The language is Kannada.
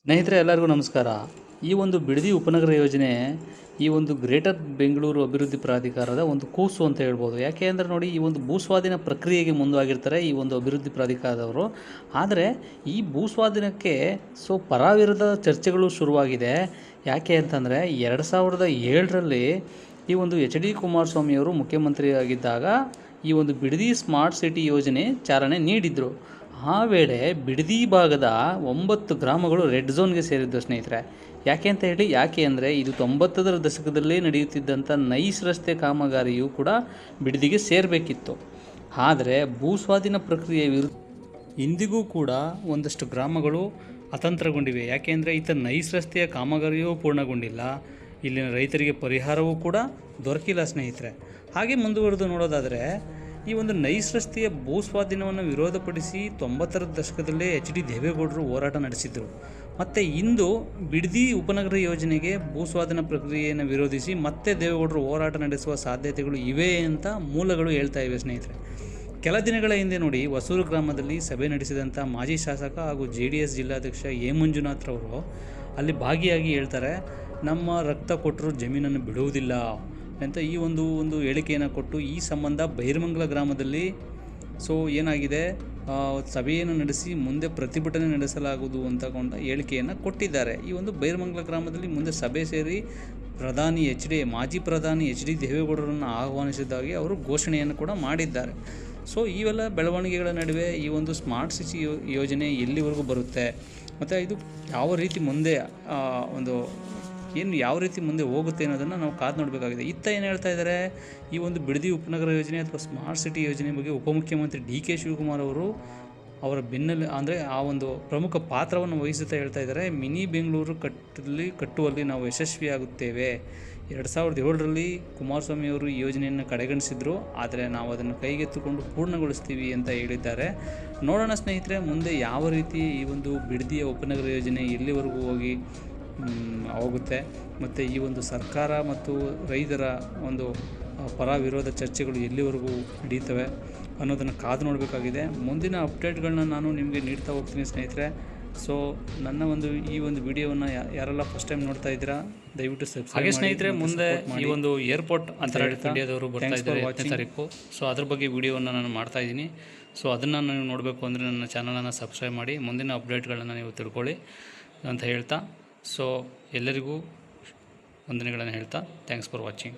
ಸ್ನೇಹಿತರೆ ಎಲ್ಲರಿಗೂ ನಮಸ್ಕಾರ. ಈ ಒಂದು ಬಿಡದಿ ಉಪನಗರ ಯೋಜನೆ ಈ ಒಂದು ಗ್ರೇಟರ್ ಬೆಂಗಳೂರು ಅಭಿವೃದ್ಧಿ ಪ್ರಾಧಿಕಾರದ ಒಂದು ಕೂಸು ಅಂತ ಹೇಳ್ಬೋದು. ಯಾಕೆ ಅಂದರೆ ನೋಡಿ, ಈ ಒಂದು ಭೂಸ್ವಾಧೀನ ಪ್ರಕ್ರಿಯೆಗೆ ಮುಂದಾಗಿರ್ತಾರೆ ಈ ಒಂದು ಅಭಿವೃದ್ಧಿ ಪ್ರಾಧಿಕಾರದವರು. ಆದರೆ ಈ ಭೂಸ್ವಾಧೀನಕ್ಕೆ ಪರವಿರೋಧ ಚರ್ಚೆಗಳು ಶುರುವಾಗಿದೆ. ಯಾಕೆ ಅಂತಂದರೆ 2007ರಲ್ಲಿ ಈ ಒಂದು HD ಕುಮಾರಸ್ವಾಮಿಯವರು ಮುಖ್ಯಮಂತ್ರಿಯಾಗಿದ್ದಾಗ ಈ ಒಂದು ಬಿಡದಿ ಸ್ಮಾರ್ಟ್ ಸಿಟಿ ಯೋಜನೆ ಚಾಲನೆ ನೀಡಿದರು. ಆ ವೇಳೆ ಬಿಡದಿ ಭಾಗದ 9 ಗ್ರಾಮಗಳು ರೆಡ್ ಝೋನ್ಗೆ ಸೇರಿದ್ದು ಸ್ನೇಹಿತರೆ. ಯಾಕೆ ಅಂದರೆ ಇದು 90ರ ದಶಕದಲ್ಲೇ ನಡೆಯುತ್ತಿದ್ದಂಥ ನೈಸ್ ರಸ್ತೆ ಕಾಮಗಾರಿಯು ಕೂಡ ಬಿಡದಿಗೆ ಸೇರಬೇಕಿತ್ತು. ಆದರೆ ಭೂಸ್ವಾಧೀನ ಪ್ರಕ್ರಿಯೆ ಇಂದಿಗೂ ಕೂಡ ಒಂದಷ್ಟು ಗ್ರಾಮಗಳು ಅತಂತ್ರಗೊಂಡಿವೆ. ಯಾಕೆಂದರೆ ಈತ ನೈಸ್ ರಸ್ತೆಯ ಕಾಮಗಾರಿಯೂ ಪೂರ್ಣಗೊಂಡಿಲ್ಲ, ಇಲ್ಲಿನ ರೈತರಿಗೆ ಪರಿಹಾರವೂ ಕೂಡ ದೊರಕಿಲ್ಲ ಸ್ನೇಹಿತರೆ. ಹಾಗೆ ಮುಂದುವರೆದು ನೋಡೋದಾದರೆ ಈ ಒಂದು ನೈಸ್ ರಸ್ತೆಯ ಭೂಸ್ವಾಧೀನವನ್ನು ವಿರೋಧಪಡಿಸಿ 90ರ ದಶಕದಲ್ಲೇ HD ದೇವೇಗೌಡರು ಹೋರಾಟ ನಡೆಸಿದರು. ಮತ್ತು ಇಂದು ಬಿಡದಿ ಉಪನಗರ ಯೋಜನೆಗೆ ಭೂಸ್ವಾಧೀನ ಪ್ರಕ್ರಿಯೆಯನ್ನು ವಿರೋಧಿಸಿ ಮತ್ತೆ ದೇವೇಗೌಡರು ಹೋರಾಟ ನಡೆಸುವ ಸಾಧ್ಯತೆಗಳು ಇವೆ ಅಂತ ಮೂಲಗಳು ಹೇಳ್ತಾ ಇವೆ ಸ್ನೇಹಿತರೆ. ಕೆಲ ದಿನಗಳ ಹಿಂದೆ ನೋಡಿ, ಹೊಸೂರು ಗ್ರಾಮದಲ್ಲಿ ಸಭೆ ನಡೆಸಿದಂಥ ಮಾಜಿ ಶಾಸಕ ಹಾಗೂ JDS ಜಿಲ್ಲಾಧ್ಯಕ್ಷ ಎ ಮಂಜುನಾಥ್ರವರು ಅಲ್ಲಿ ಭಾಗಿಯಾಗಿ ಹೇಳ್ತಾರೆ, ನಮ್ಮ ರಕ್ತ ಕೊಟ್ಟರೂ ಜಮೀನನ್ನು ಬಿಡುವುದಿಲ್ಲ ಅಂತ ಈ ಒಂದು ಹೇಳಿಕೆಯನ್ನು ಕೊಟ್ಟು ಈ ಸಂಬಂಧ ಬೈರಮಂಗಲ ಗ್ರಾಮದಲ್ಲಿ ಏನಾಗಿದೆ, ಸಭೆಯನ್ನು ನಡೆಸಿ ಮುಂದೆ ಪ್ರತಿಭಟನೆ ನಡೆಸಲಾಗುವುದು ಅಂತಕೊಂಡ ಹೇಳಿಕೆಯನ್ನು ಕೊಟ್ಟಿದ್ದಾರೆ. ಈ ಒಂದು ಬೈರಮಂಗಲ ಗ್ರಾಮದಲ್ಲಿ ಮುಂದೆ ಸಭೆ ಸೇರಿ ಮಾಜಿ ಪ್ರಧಾನಿ HD ದೇವೇಗೌಡರನ್ನು ಆಹ್ವಾನಿಸಿದ್ದಾಗಿ ಅವರು ಘೋಷಣೆಯನ್ನು ಕೂಡ ಮಾಡಿದ್ದಾರೆ. ಇವೆಲ್ಲ ಬೆಳವಣಿಗೆಗಳ ನಡುವೆ ಈ ಒಂದು ಸ್ಮಾರ್ಟ್ ಸಿಟಿ ಯೋಜನೆ ಎಲ್ಲಿವರೆಗೂ ಬರುತ್ತೆ ಮತ್ತು ಇದು ಯಾವ ರೀತಿ ಮುಂದೆ ಯಾವ ರೀತಿ ಮುಂದೆ ಹೋಗುತ್ತೆ ಅನ್ನೋದನ್ನು ನಾವು ಕಾದು ನೋಡಬೇಕಾಗಿದೆ. ಇತ್ತ ಏನು ಹೇಳ್ತಾ ಇದ್ದಾರೆ, ಈ ಒಂದು ಬಿಡದಿ ಉಪನಗರ ಯೋಜನೆ ಅಥವಾ ಸ್ಮಾರ್ಟ್ ಸಿಟಿ ಯೋಜನೆ ಬಗ್ಗೆ ಉಪಮುಖ್ಯಮಂತ್ರಿ DK ಶಿವಕುಮಾರ್ ಅವರು ಅವರ ಬೆನ್ನಲ್ಲಿ ಅಂದರೆ ಆ ಒಂದು ಪ್ರಮುಖ ಪಾತ್ರವನ್ನು ವಹಿಸುತ್ತಾ ಹೇಳ್ತಾ ಇದ್ದಾರೆ, ಮಿನಿ ಬೆಂಗಳೂರು ಕಟ್ಟುವಲ್ಲಿ ನಾವು ಯಶಸ್ವಿಯಾಗುತ್ತೇವೆ. 2007ರಲ್ಲಿ ಕುಮಾರಸ್ವಾಮಿಯವರು ಈ ಯೋಜನೆಯನ್ನು ಕಡೆಗಣಿಸಿದರು, ಆದರೆ ನಾವು ಅದನ್ನು ಕೈಗೆತ್ತಿಕೊಂಡು ಪೂರ್ಣಗೊಳಿಸ್ತೀವಿ ಅಂತ ಹೇಳಿದ್ದಾರೆ. ನೋಡೋಣ ಸ್ನೇಹಿತರೆ, ಮುಂದೆ ಯಾವ ರೀತಿ ಈ ಒಂದು ಬಿಡದಿಯ ಉಪನಗರ ಯೋಜನೆ ಎಲ್ಲಿವರೆಗೂ ಹೋಗುತ್ತೆ ಮತ್ತು ಈ ಒಂದು ಸರ್ಕಾರ ಮತ್ತು ರೈತರ ಒಂದು ಪರ ವಿರೋಧ ಚರ್ಚೆಗಳು ಎಲ್ಲಿವರೆಗೂ ನಡೀತವೆ ಅನ್ನೋದನ್ನು ಕಾದು ನೋಡಬೇಕಾಗಿದೆ. ಮುಂದಿನ ಅಪ್ಡೇಟ್ಗಳನ್ನ ನಾನು ನಿಮಗೆ ನೀಡ್ತಾ ಹೋಗ್ತೀನಿ ಸ್ನೇಹಿತರೆ. ನನ್ನ ಈ ಒಂದು ವಿಡಿಯೋವನ್ನು ಯಾರೆಲ್ಲ ಫಸ್ಟ್ ಟೈಮ್ ನೋಡ್ತಾ ಇದ್ದೀರಾ ದಯವಿಟ್ಟು ಸಬ್ಸ್ಕ್ರೈಬ್ ಮಾಡಿ. ಹಾಗೆ ಸ್ನೇಹಿತರೆ, ಮುಂದೆ ಈ ಒಂದು ಏರ್ಪೋರ್ಟ್ ಅಂತ ಇಂಡಿಯಾದವರು ಬರ್ತಾ ಇದ್ದಾರೆ 8ನೇ ತಾರೀಕು. ಅದ್ರ ಬಗ್ಗೆ ವಿಡಿಯೋವನ್ನು ನಾನು ಮಾಡ್ತಾ ಇದ್ದೀನಿ. ಅದನ್ನು ನೀವು ನೋಡಬೇಕು ಅಂದರೆ ನನ್ನ ಚಾನಲನ್ನು ಸಬ್ಸ್ಕ್ರೈಬ್ ಮಾಡಿ, ಮುಂದಿನ ಅಪ್ಡೇಟ್ಗಳನ್ನು ನೀವು ತಿಳ್ಕೊಳ್ಳಿ ಅಂತ ಹೇಳ್ತಾ ಎಲ್ಲರಿಗೂ ವಂದನೆಗಳನ್ನು ಹೇಳ್ತಾ ಥ್ಯಾಂಕ್ಸ್ ಫಾರ್ ವಾಚಿಂಗ್.